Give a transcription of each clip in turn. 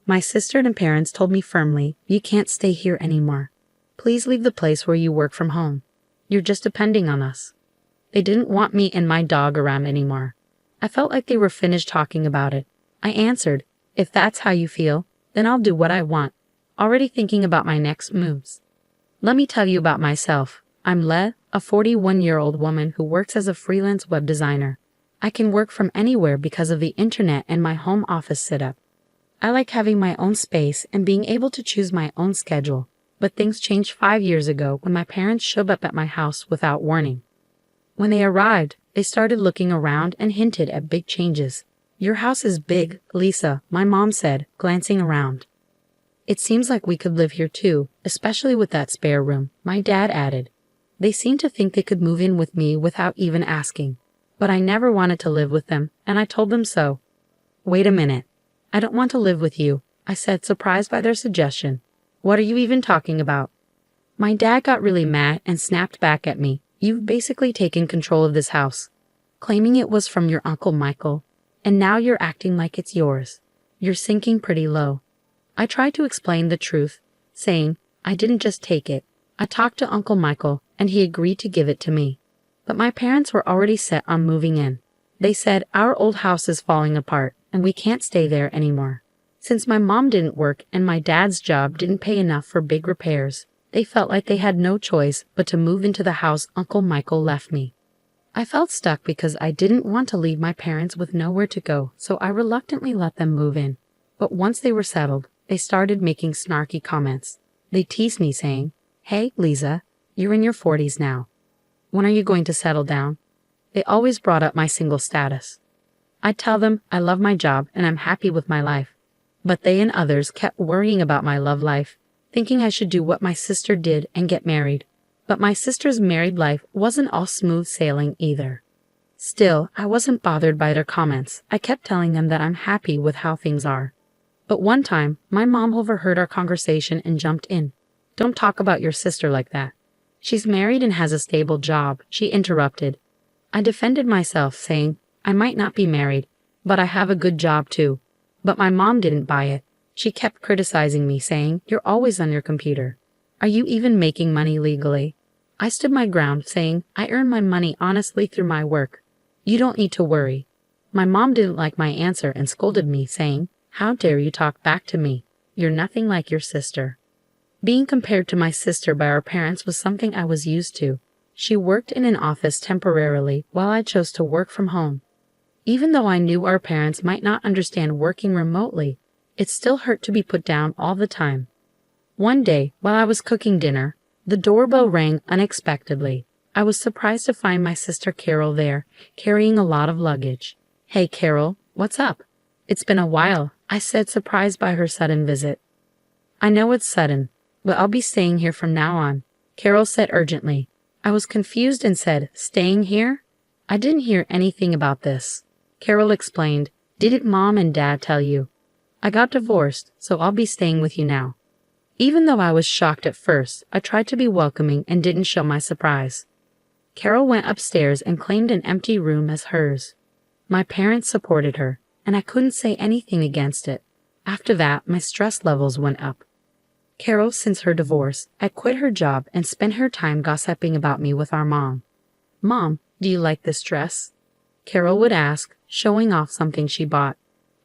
My sister and parents told me firmly, "You can't stay here anymore. Please leave the place where you work from home. You're just depending on us." They didn't want me and my dog around anymore. I felt like they were finished talking about it. I answered, "If that's how you feel, then I'll do what I want," already thinking about my next moves. Let me tell you about myself. I'm Le, a 41-year-old woman who works as a freelance web designer. I can work from anywhere because of the internet and my home office setup. I like having my own space and being able to choose my own schedule, but things changed 5 years ago when my parents showed up at my house without warning. When they arrived, they started looking around and hinted at big changes. "Your house is big, Lisa," my mom said, glancing around. "It seems like we could live here too, especially with that spare room," my dad added. They seemed to think they could move in with me without even asking. But I never wanted to live with them, and I told them so. "Wait a minute. I don't want to live with you," I said, surprised by their suggestion. "What are you even talking about?" My dad got really mad and snapped back at me. "You've basically taken control of this house, claiming it was from your Uncle Michael, and now you're acting like it's yours. You're sinking pretty low." I tried to explain the truth, saying, "I didn't just take it. I talked to Uncle Michael, and he agreed to give it to me." But my parents were already set on moving in. They said, "Our old house is falling apart, and we can't stay there anymore." Since my mom didn't work and my dad's job didn't pay enough for big repairs, they felt like they had no choice but to move into the house Uncle Michael left me. I felt stuck because I didn't want to leave my parents with nowhere to go, so I reluctantly let them move in. But once they were settled, they started making snarky comments. They teased me saying, "Hey, Lisa, you're in your 40s now. When are you going to settle down?" They always brought up my single status. I'd tell them I love my job and I'm happy with my life. But they and others kept worrying about my love life, thinking I should do what my sister did and get married. But my sister's married life wasn't all smooth sailing either. Still, I wasn't bothered by their comments. I kept telling them that I'm happy with how things are. But one time, my mom overheard our conversation and jumped in. "Don't talk about your sister like that. She's married and has a stable job," she interrupted. I defended myself, saying, "I might not be married, but I have a good job too." But my mom didn't buy it. She kept criticizing me, saying, "You're always on your computer. Are you even making money legally?" I stood my ground, saying, "I earn my money honestly through my work. You don't need to worry." My mom didn't like my answer and scolded me, saying, "How dare you talk back to me? You're nothing like your sister." Being compared to my sister by our parents was something I was used to. She worked in an office temporarily while I chose to work from home. Even though I knew our parents might not understand working remotely, it still hurt to be put down all the time. One day, while I was cooking dinner, the doorbell rang unexpectedly. I was surprised to find my sister Carol there, carrying a lot of luggage. "Hey Carol, what's up?" "It's been a while," I said, surprised by her sudden visit. "I know it's sudden, but I'll be staying here from now on," Carol said urgently. I was confused and said, "Staying here?" "I didn't hear anything about this." Carol explained, "Didn't Mom and Dad tell you? I got divorced, so I'll be staying with you now." Even though I was shocked at first, I tried to be welcoming and didn't show my surprise. Carol went upstairs and claimed an empty room as hers. My parents supported her, and I couldn't say anything against it. After that, my stress levels went up. Carol, since her divorce, had quit her job and spent her time gossiping about me with our mom. "Mom, do you like this dress?" Carol would ask, showing off something she bought.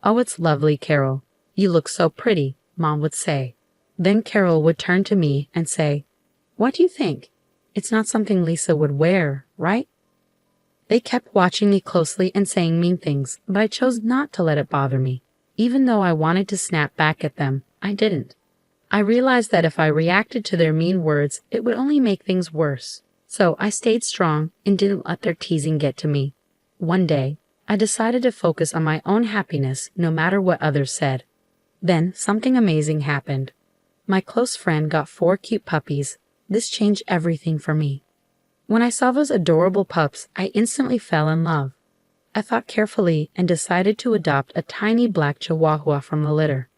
"Oh, it's lovely, Carol. You look so pretty," Mom would say. Then Carol would turn to me and say, "What do you think? It's not something Lisa would wear, right?" They kept watching me closely and saying mean things, but I chose not to let it bother me. Even though I wanted to snap back at them, I didn't. I realized that if I reacted to their mean words, it would only make things worse. So I stayed strong and didn't let their teasing get to me. One day, I decided to focus on my own happiness no matter what others said. Then something amazing happened. My close friend got 4 cute puppies. This changed everything for me. When I saw those adorable pups, I instantly fell in love. I thought carefully and decided to adopt a tiny black Chihuahua from the litter.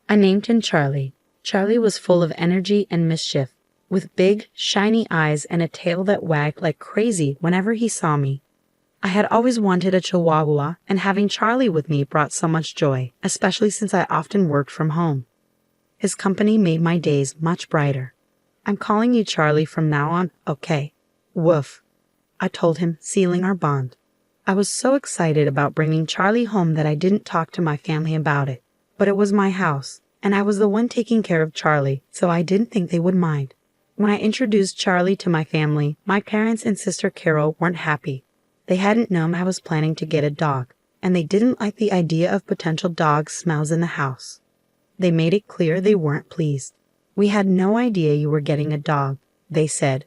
I named him Charlie. Charlie was full of energy and mischief, with big, shiny eyes and a tail that wagged like crazy whenever he saw me. I had always wanted a Chihuahua, and having Charlie with me brought so much joy, especially since I often worked from home. His company made my days much brighter. I'm calling you Charlie from now on, okay? Woof, I told him, sealing our bond. I was so excited about bringing Charlie home that I didn't talk to my family about it. But it was my house, and I was the one taking care of Charlie, so I didn't think they would mind. When I introduced Charlie to my family, my parents and sister Carol weren't happy. They hadn't known I was planning to get a dog, and they didn't like the idea of potential dog smells in the house. They made it clear they weren't pleased. We had no idea you were getting a dog, they said.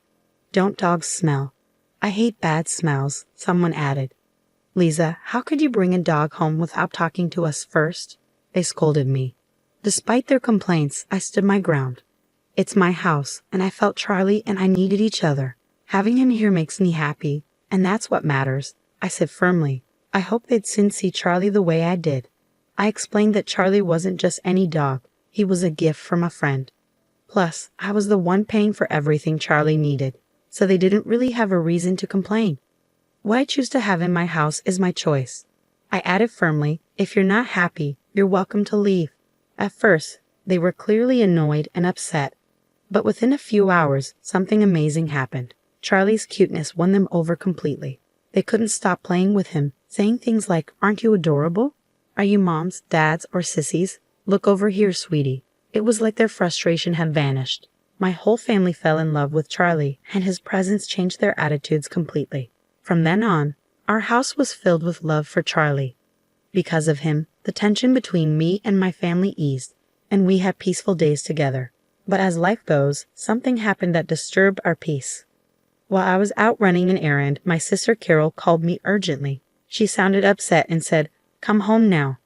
Don't dogs smell? I hate bad smells, someone added. Lisa, how could you bring a dog home without talking to us first? They scolded me. Despite their complaints, I stood my ground. It's my house, and I felt Charlie and I needed each other. Having him here makes me happy, and that's what matters, I said firmly. I hoped they'd soon see Charlie the way I did. I explained that Charlie wasn't just any dog, he was a gift from a friend. Plus, I was the one paying for everything Charlie needed, so they didn't really have a reason to complain. What I choose to have in my house is my choice. I added firmly, if you're not happy, you're welcome to leave. At first, they were clearly annoyed and upset, but within a few hours, something amazing happened. Charlie's cuteness won them over completely. They couldn't stop playing with him, saying things like, aren't you adorable? Are you moms, dads, or sissies? Look over here, sweetie. It was like their frustration had vanished. My whole family fell in love with Charlie, and his presence changed their attitudes completely. From then on, our house was filled with love for Charlie. Because of him, the tension between me and my family eased, and we had peaceful days together. But as life goes, something happened that disturbed our peace. While I was out running an errand, my sister Carol called me urgently. She sounded upset and said, "Come home now."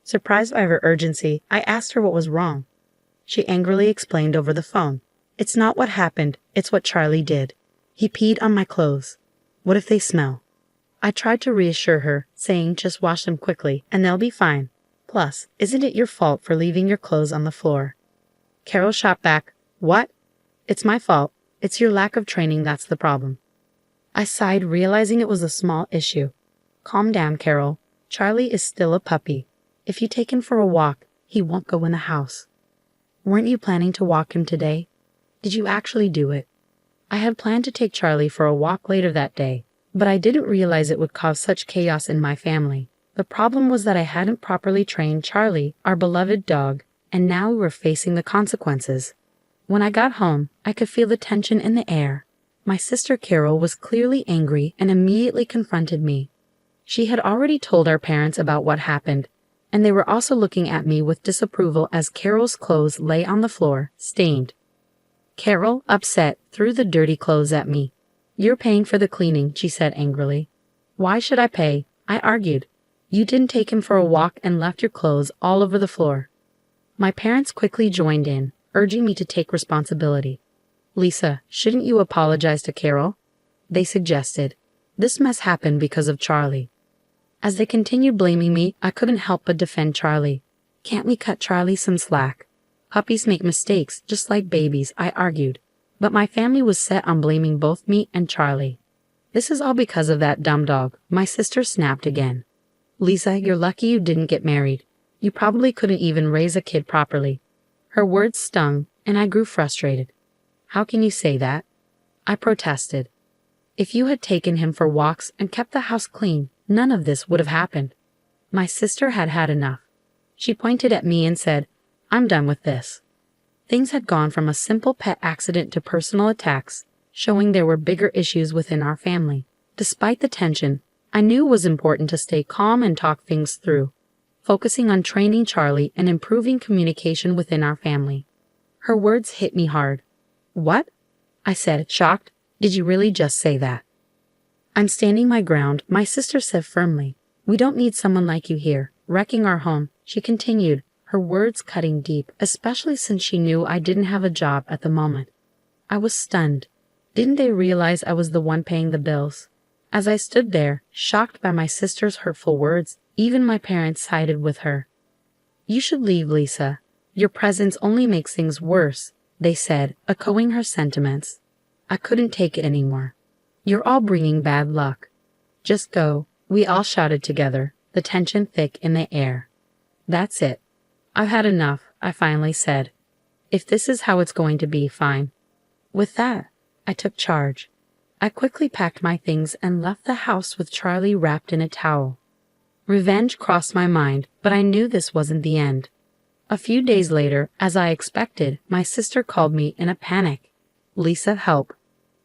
Surprised by her urgency, I asked her what was wrong. She angrily explained over the phone. It's not what happened, it's what Charlie did. He peed on my clothes. What if they smell? I tried to reassure her, saying just wash them quickly and they'll be fine. Plus, isn't it your fault for leaving your clothes on the floor? Carol shot back, what? It's my fault. It's your lack of training that's the problem. I sighed, realizing it was a small issue. Calm down, Carol. Charlie is still a puppy. If you take him for a walk, he won't go in the house. Weren't you planning to walk him today? Did you actually do it? I had planned to take Charlie for a walk later that day, but I didn't realize it would cause such chaos in my family. The problem was that I hadn't properly trained Charlie, our beloved dog, and now we were facing the consequences. When I got home, I could feel the tension in the air. My sister Carol was clearly angry and immediately confronted me. She had already told our parents about what happened, and they were also looking at me with disapproval as Carol's clothes lay on the floor, stained. Carol, upset, threw the dirty clothes at me. You're paying for the cleaning, she said angrily. Why should I pay? I argued. You didn't take him for a walk and left your clothes all over the floor. My parents quickly joined in, urging me to take responsibility. Lisa, shouldn't you apologize to Carol? They suggested. This mess happened because of Charlie. As they continued blaming me, I couldn't help but defend Charlie. Can't we cut Charlie some slack? Puppies make mistakes, just like babies, I argued. But my family was set on blaming both me and Charlie. This is all because of that dumb dog, my sister snapped again. Lisa, you're lucky you didn't get married. You probably couldn't even raise a kid properly. Her words stung, and I grew frustrated. How can you say that? I protested. If you had taken him for walks and kept the house clean, none of this would have happened. My sister had had enough. She pointed at me and said, I'm done with this. Things had gone from a simple pet accident to personal attacks, showing there were bigger issues within our family. Despite the tension, I knew it was important to stay calm and talk things through, focusing on training Charlie and improving communication within our family. Her words hit me hard. What? I said, shocked. Did you really just say that? I'm standing my ground, my sister said firmly. We don't need someone like you here, wrecking our home, she continued, her words cutting deep, especially since she knew I didn't have a job at the moment. I was stunned. Didn't they realize I was the one paying the bills? As I stood there, shocked by my sister's hurtful words, even my parents sided with her. You should leave, Lisa. Your presence only makes things worse, they said, echoing her sentiments. I couldn't take it anymore. You're all bringing bad luck. Just go, we all shouted together, the tension thick in the air. That's it. I've had enough, I finally said. If this is how it's going to be, fine. With that, I took charge. I quickly packed my things and left the house with Charlie wrapped in a towel. Revenge crossed my mind, but I knew this wasn't the end. A few days later, as I expected, my sister called me in a panic. Lisa, help.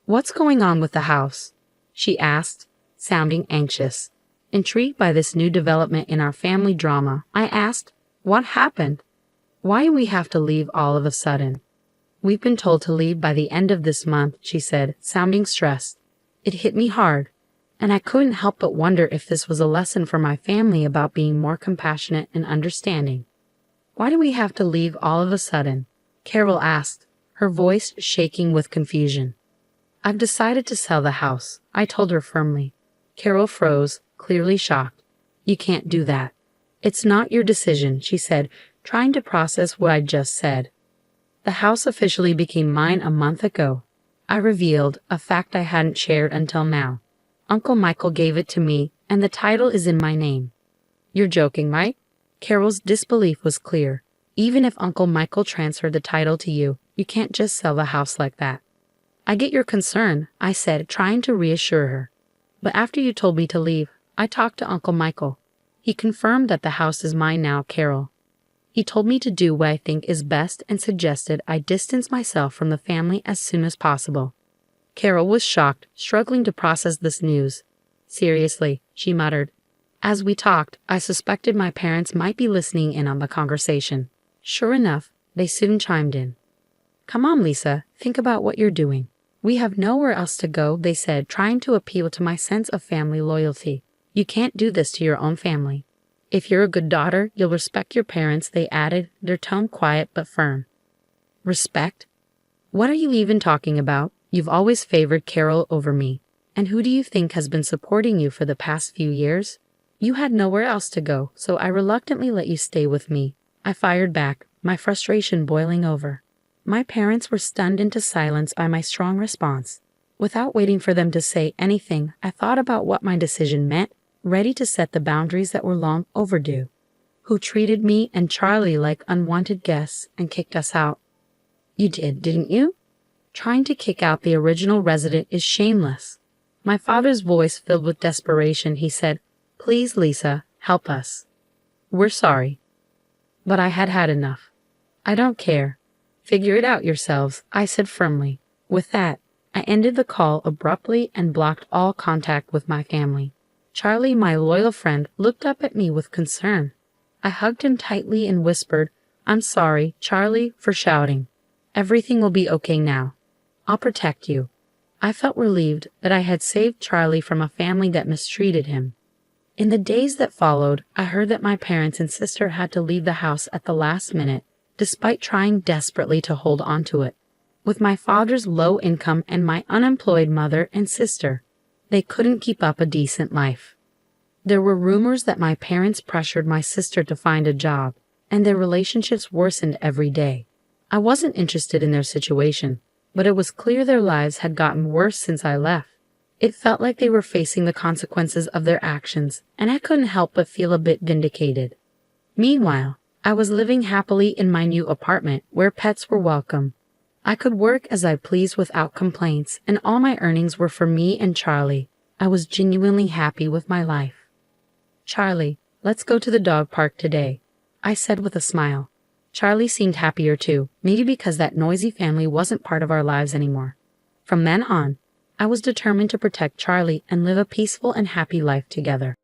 What's going on with the house? She asked, sounding anxious. Intrigued by this new development in our family drama, I asked, what happened? Why do we have to leave all of a sudden? We've been told to leave by the end of this month, she said, sounding stressed. It hit me hard, and I couldn't help but wonder if this was a lesson for my family about being more compassionate and understanding. Why do we have to leave all of a sudden? Carol asked, her voice shaking with confusion. I've decided to sell the house, I told her firmly. Carol froze, clearly shocked. You can't do that. It's not your decision, she said, trying to process what I'd just said. The house officially became mine a month ago. I revealed, a fact I hadn't shared until now. Uncle Michael gave it to me, and the title is in my name. You're joking, right? Carol's disbelief was clear. Even if Uncle Michael transferred the title to you, you can't just sell the house like that. I get your concern, I said, trying to reassure her. But after you told me to leave, I talked to Uncle Michael. He confirmed that the house is mine now, Carol. He told me to do what I think is best and suggested I distance myself from the family as soon as possible. Carol was shocked, struggling to process this news. Seriously, she muttered. As we talked, I suspected my parents might be listening in on the conversation. Sure enough, they soon chimed in. Come on, Lisa, think about what you're doing. We have nowhere else to go, they said, trying to appeal to my sense of family loyalty. You can't do this to your own family. If you're a good daughter, you'll respect your parents, they added, their tone quiet but firm. Respect? What are you even talking about? You've always favored Carol over me. And who do you think has been supporting you for the past few years? You had nowhere else to go, so I reluctantly let you stay with me. I fired back, my frustration boiling over. My parents were stunned into silence by my strong response. Without waiting for them to say anything, I thought about what my decision meant, ready to set the boundaries that were long overdue. Who treated me and Charlie like unwanted guests and kicked us out. You did, didn't you? Trying to kick out the original resident is shameless. My father's voice filled with desperation, he said, Please, Lisa, help us. We're sorry. But I had had enough. I don't care. Figure it out yourselves, I said firmly. With that, I ended the call abruptly and blocked all contact with my family. Charlie, my loyal friend, looked up at me with concern. I hugged him tightly and whispered, I'm sorry, Charlie, for shouting. Everything will be okay now. I'll protect you. I felt relieved that I had saved Charlie from a family that mistreated him. In the days that followed, I heard that my parents and sister had to leave the house at the last minute, despite trying desperately to hold on to it. With my father's low income and my unemployed mother and sister, they couldn't keep up a decent life. There were rumors that my parents pressured my sister to find a job, and their relationships worsened every day. I wasn't interested in their situation, but it was clear their lives had gotten worse since I left. It felt like they were facing the consequences of their actions, and I couldn't help but feel a bit vindicated. Meanwhile, I was living happily in my new apartment where pets were welcome. I could work as I pleased without complaints, and all my earnings were for me and Charlie. I was genuinely happy with my life. Charlie, let's go to the dog park today, I said with a smile. Charlie seemed happier too, maybe because that noisy family wasn't part of our lives anymore. From then on, I was determined to protect Charlie and live a peaceful and happy life together.